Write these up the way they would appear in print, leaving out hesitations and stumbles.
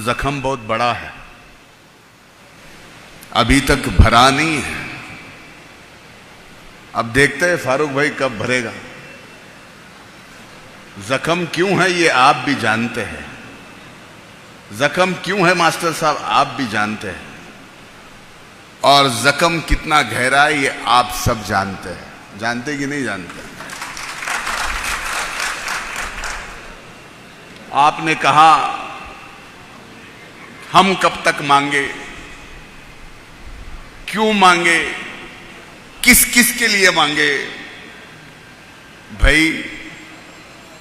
जख्म बहुत बड़ा है, अभी तक भरा नहीं है। अब देखते हैं फारूक भाई कब भरेगा। जख्म क्यों है ये आप भी जानते हैं, जख्म क्यों है मास्टर साहब आप भी जानते हैं, और जख्म कितना गहरा है ये आप सब जानते हैं। जानते कि नहीं जानते? आपने कहा हम कब तक मांगे, क्यों मांगे, किस किस के लिए मांगे। भाई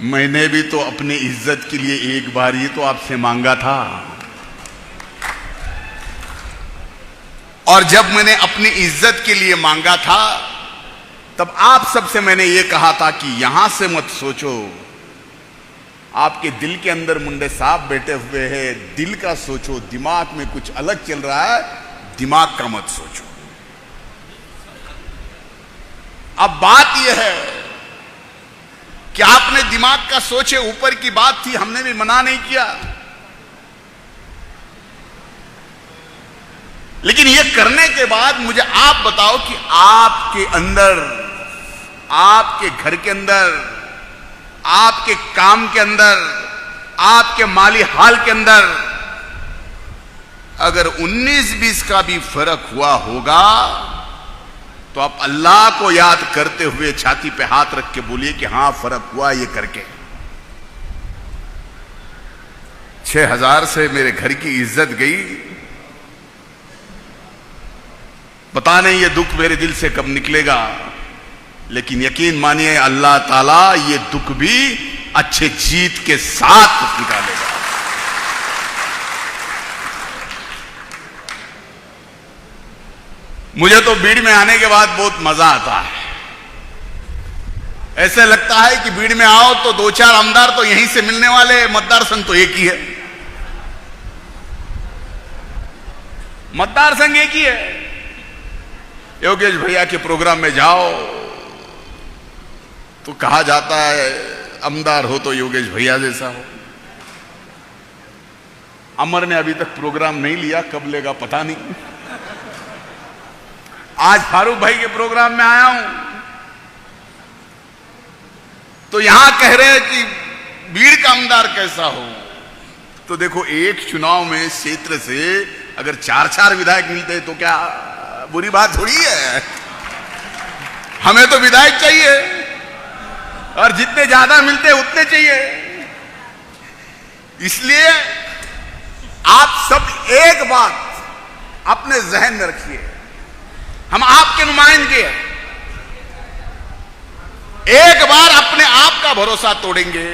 मैंने भी तो अपनी इज्जत के लिए एक बार ये तो आपसे मांगा था, और जब मैंने अपनी इज्जत के लिए मांगा था तब आप सबसे मैंने ये कहा था कि यहां से मत सोचो, आपके दिल के अंदर मुंडे साहब बैठे हुए हैं, दिल का सोचो, दिमाग में कुछ अलग चल रहा है, दिमाग का मत सोचो। अब बात यह है कि आपने दिमाग का सोचे, ऊपर की बात थी, हमने भी मना नहीं किया, लेकिन यह करने के बाद मुझे आप बताओ कि आपके अंदर, आपके घर के अंदर, आपके काम के अंदर, आपके माली हाल के अंदर अगर 19-20 का भी फर्क हुआ होगा तो आप अल्लाह को याद करते हुए छाती पे हाथ रख के बोलिए कि हां फर्क हुआ ये करके। 6,000 से मेरे घर की इज्जत गई, पता नहीं ये दुख मेरे दिल से कब निकलेगा, लेकिन यकीन मानिए अल्लाह ताला ये दुख भी अच्छे जीत के साथ निकालेगा। मुझे तो भीड़ में आने के बाद बहुत मजा आता है। ऐसे लगता है कि भीड़ में आओ तो 2-4 आमदार तो यहीं से मिलने वाले, मतदार संघ तो एक ही है, मतदार संघ एक ही है। योगेश भैया के प्रोग्राम में जाओ तो कहा जाता है आमदार हो तो योगेश भैया जैसा हो। अमर ने अभी तक प्रोग्राम नहीं लिया, कब लेगा पता नहीं। आज फारूक भाई के प्रोग्राम में आया हूं तो यहां कह रहे हैं कि भीड़ का आमदार कैसा हो। तो देखो एक चुनाव में क्षेत्र से अगर 4-4 विधायक मिलते हैं तो क्या बुरी बात थोड़ी है। हमें तो विधायक चाहिए और जितने ज्यादा मिलते हैं उतने चाहिए। इसलिए आप सब एक बात अपने जहन में रखिए, हम आपके नुमाइंदे हैं। एक बार अपने आप का भरोसा तोड़ेंगे,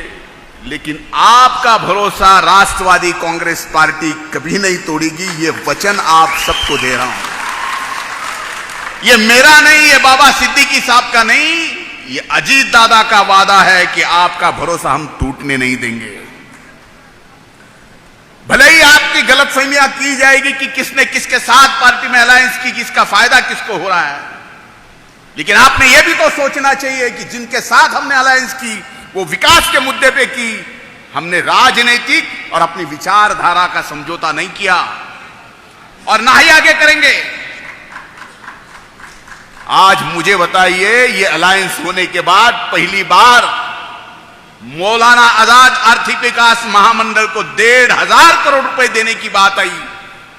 लेकिन आपका भरोसा राष्ट्रवादी कांग्रेस पार्टी कभी नहीं तोड़ेगी। ये वचन आप सबको दे रहा हूं। ये मेरा नहीं, ये बाबा सिद्दीकी साहब का नहीं, ये अजीत दादा का वादा है कि आपका भरोसा हम टूटने नहीं देंगे। भले ही आपकी गलतफहमियां की जाएगी कि किसने किसके साथ पार्टी में अलायंस की, किसका फायदा किसको हो रहा है, लेकिन आपने यह भी तो सोचना चाहिए कि जिनके साथ हमने अलायंस की वो विकास के मुद्दे पे की, हमने राजनीतिक और अपनी विचारधारा का समझौता नहीं किया और ना ही आगे करेंगे। आज मुझे बताइए, ये अलायंस होने के बाद पहली बार मौलाना आजाद आर्थिक विकास महामंडल को 1,500 करोड़ रुपए देने की बात आई।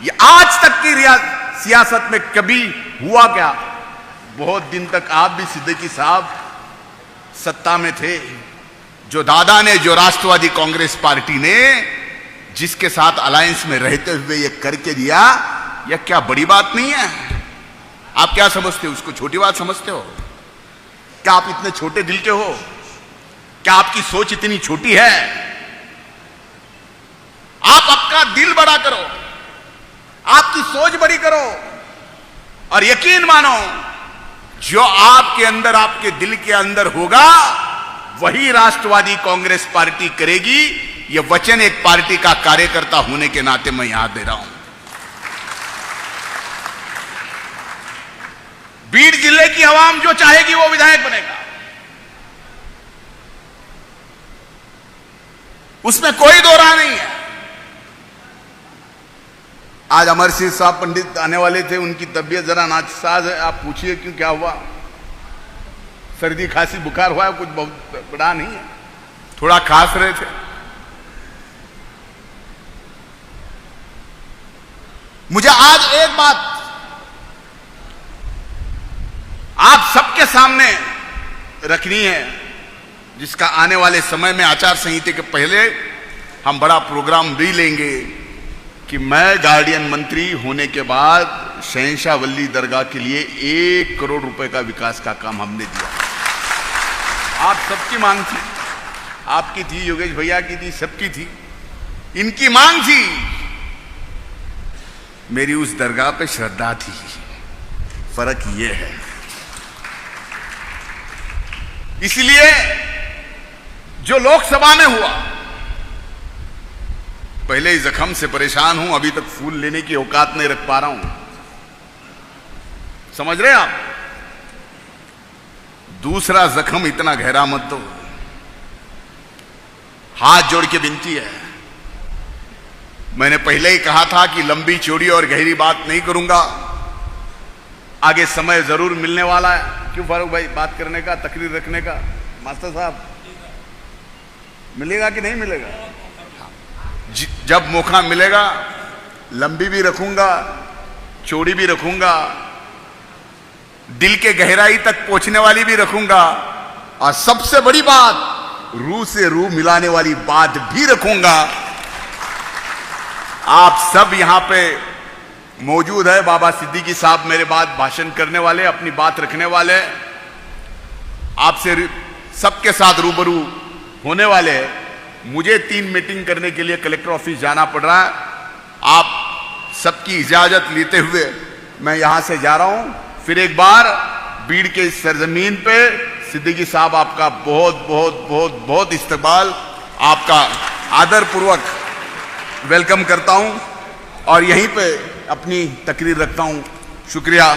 ये आज तक की सियासत में कभी हुआ क्या? बहुत दिन तक आप भी सिद्दीकी साहब सत्ता में थे। जो दादा ने, जो राष्ट्रवादी कांग्रेस पार्टी ने जिसके साथ अलायंस में रहते हुए ये करके दिया, यह क्या बड़ी बात नहीं है? आप क्या समझते हो, उसको छोटी बात समझते हो? क्या आप इतने छोटे दिल के हो? क्या आपकी सोच इतनी छोटी है? आप आपका दिल बड़ा करो, आपकी सोच बड़ी करो, और यकीन मानो जो आपके अंदर, आपके दिल के अंदर होगा वही राष्ट्रवादी कांग्रेस पार्टी करेगी। यह वचन एक पार्टी का कार्यकर्ता होने के नाते मैं यहां दे रहा हूं। बीड जिले की आवाम जो चाहेगी वो विधायक बनेगा, उसमें कोई दो राह नहीं है। आज अमर सिंह साहब पंडित आने वाले थे, उनकी तबीयत जरा नासाज है। आप पूछिए क्यों, क्या हुआ? सर्दी खांसी बुखार हुआ है, कुछ बहुत बड़ा नहीं है, थोड़ा खांस रहे थे। मुझे आज एक बात आप सबके सामने रखनी है, जिसका आने वाले समय में आचार संहिता के पहले हम बड़ा प्रोग्राम भी लेंगे कि मैं गार्डियन मंत्री होने के बाद शहंशाह वली दरगाह के लिए 1 करोड़ रुपए का विकास का काम हमने दिया। आप सबकी मांग थी, आपकी थी, योगेश भैया की थी, सबकी थी, इनकी मांग थी, मेरी उस दरगाह पे श्रद्धा थी। फर्क ये है, इसलिए जो लोकसभा में हुआ, पहले ही जख्म से परेशान हूं, अभी तक फूल लेने की औकात नहीं रख पा रहा हूं, समझ रहे आप? दूसरा जख्म इतना गहरा मत दो। हाथ जोड़ के विनती है, मैंने पहले ही कहा था कि लंबी चौड़ी और गहरी बात नहीं करूंगा, आगे समय जरूर मिलने वाला है। क्यों फारूक भाई, बात करने का, तकरीर रखने का? मास्टर साहब, मिलेगा कि नहीं मिलेगा? जब मौका मिलेगा लंबी भी रखूंगा, चौड़ी भी रखूंगा, दिल के गहराई तक पहुंचने वाली भी रखूंगा, और सबसे बड़ी बात, रूह से रूह मिलाने वाली बात भी रखूंगा। आप सब यहां पे मौजूद है। बाबा सिद्दीकी साहब मेरे बाद भाषण करने वाले, अपनी बात रखने वाले, आपसे सबके साथ रूबरू होने वाले हैं। मुझे 3 मीटिंग करने के लिए कलेक्टर ऑफिस जाना पड़ रहा है। आप सबकी इजाजत लेते हुए मैं यहां से जा रहा हूं। फिर एक बार बीड़ के इस सरजमीन पे सिद्दीकी साहब, आपका बहुत बहुत बहुत बहुत इस्तकबाल, आपका आदर पूर्वक वेलकम करता हूं और यहीं पे अपनी तकरीर रखता हूं। शुक्रिया।